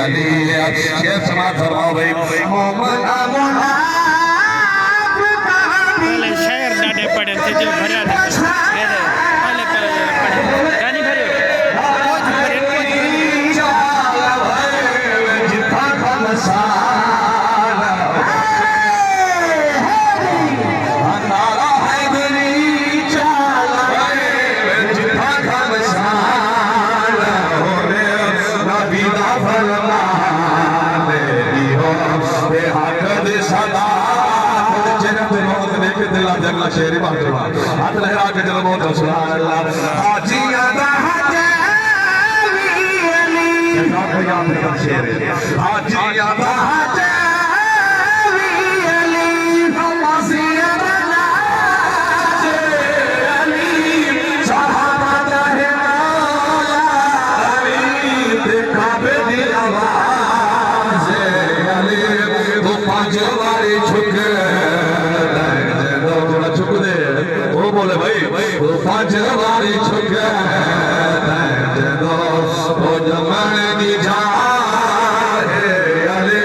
अली शेर समाज फरमाओ भाई पहले शहर डाडे पड़े थे जो भरा था पहले पड़े गानी भरे रोज भरे जिथा खमसान नारा है मेरी चाल जिथा खमसान होने नबी दा फरमान दियो बेहक दे सदा दिल जगला शेरी बात हाथ लहरा के चलो बहुत सुभान अल्लाह हाजिया दा हजावी अली याद है शेर हाजिया दा हजावी अली फवासिया दा अली सहाबा दा है मौला अली देखा बे दिल आवाज अली तो पांच वाली झुक बोले भाई वो पांच बारी छुक दो वो जमाने की जा अरे अरे